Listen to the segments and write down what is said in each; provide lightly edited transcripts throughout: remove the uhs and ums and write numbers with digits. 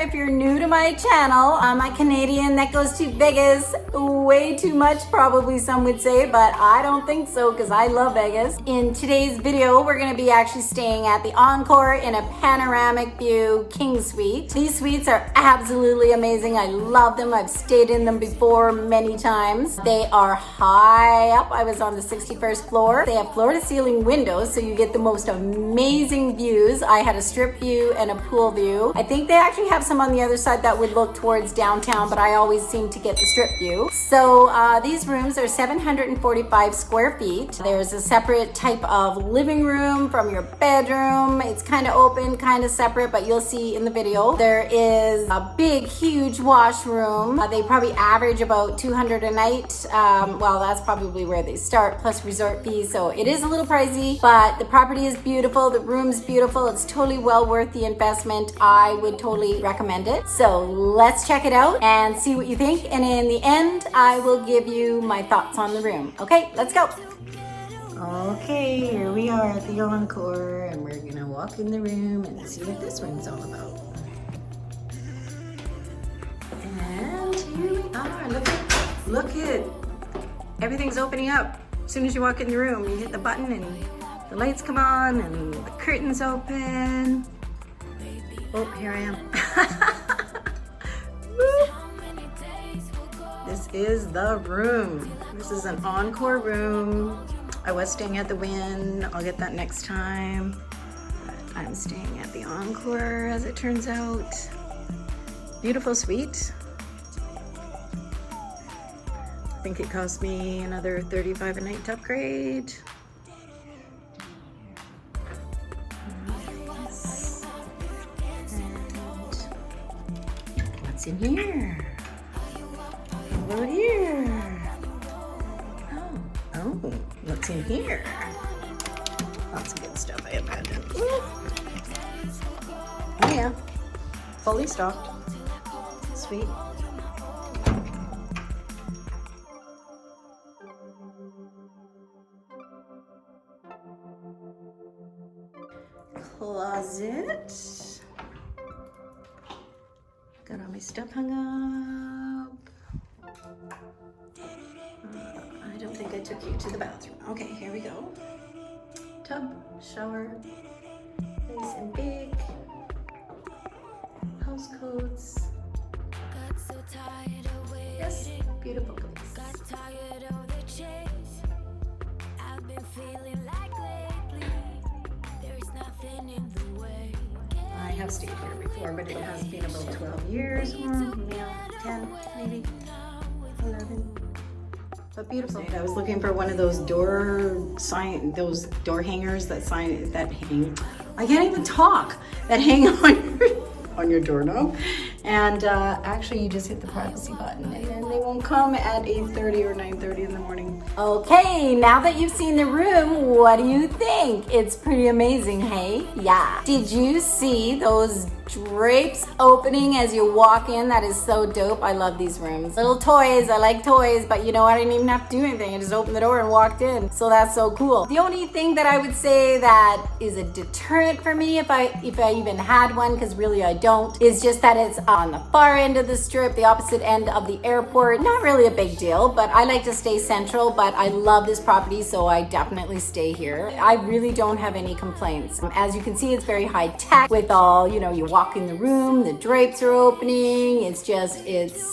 If you're new to my channel, I'm a Canadian that goes to Vegas way too much, probably some would say, but I don't think so because I love Vegas. In today's video, we're going to be actually staying at the Encore in a Panoramic View King Suite. These suites are absolutely amazing. I love them. I've stayed in them before many times. They are high up. I was on the 61st floor. They have floor to ceiling windows, so you get the most amazing views. I had a strip view and a pool view. I think they actually have some on the other side that would look towards downtown, but I always seem to get the strip view. So these rooms are 745 square feet. There's a separate type of living room from your bedroom. It's kind of open, kind of separate, but you'll see in the video. There is a big, huge washroom. They probably average about $200 a night. Well, that's probably where they start, plus resort fees. So it is a little pricey, but the property is beautiful. The room's beautiful. It's totally well worth the investment. I would totally recommend it. So let's check it out and see what you think. And in the end, I will give you my thoughts on the room. Okay, let's go. Okay, here we are at the Encore, and we're gonna walk in the room and see what this room's all about. And here we are. Look at everything's opening up. As soon as you walk in the room, you hit the button and the lights come on and the curtains open. Oh, here I am. This is the room. This is an Encore room. I was staying at the Wynn. I'll get that next time. But I'm staying at the Encore, as it turns out. Beautiful suite. I think it cost me another $35 a night to upgrade. And what's in here? Hello here. Oh, what's in here? Lots of good stuff, I imagine. Oh yeah, fully stocked. Sweet. Closet. Got all my stuff hung up. I don't think I took you to the bathroom. Okay, here we go. Tub, shower, nice and big. House coats. Yes, beautiful coats. I have stayed here before, but it has been about 12 years, or 10, maybe 11. But beautiful. I was looking for one of those door hangers that hang. I can't even talk. That hang on your doorknob. And actually, you just hit the privacy button, and then they won't come at 8:30 or 9:30 in the morning. Okay, now that you've seen the room, what do you think? It's pretty amazing, hey? Yeah. Did you see those drapes opening as you walk in? That is so dope. I love these rooms. Little toys. I like toys, but you know, I didn't even have to do anything. I just opened the door and walked in. So that's so cool. The only thing that I would say that is a deterrent for me, if I even had one, because really I don't, is just that it's on the far end of the strip, the opposite end of the airport. Not really a big deal, but I like to stay central, but I love this property, so I definitely stay here. I really don't have any complaints. As you can see, it's very high tech with all, you know, you walk in the room, the drapes are opening. It's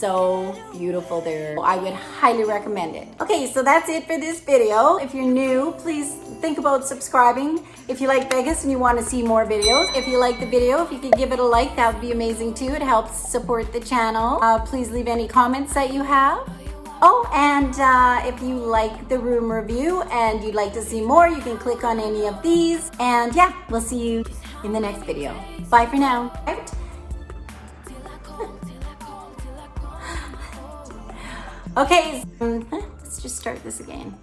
so beautiful there. I would highly recommend it. Okay, so that's it for this video. If you're new, please think about subscribing. If you like Vegas and you want to see more videos, if you like the video, if you could give it a like, that would be amazing too. It helps support the channel. Please leave any comments that you have. Oh, and if you like the room review and you'd like to see more, you can click on any of these. And yeah, we'll see you in the next video. Bye for now. Okay, let's just start this again.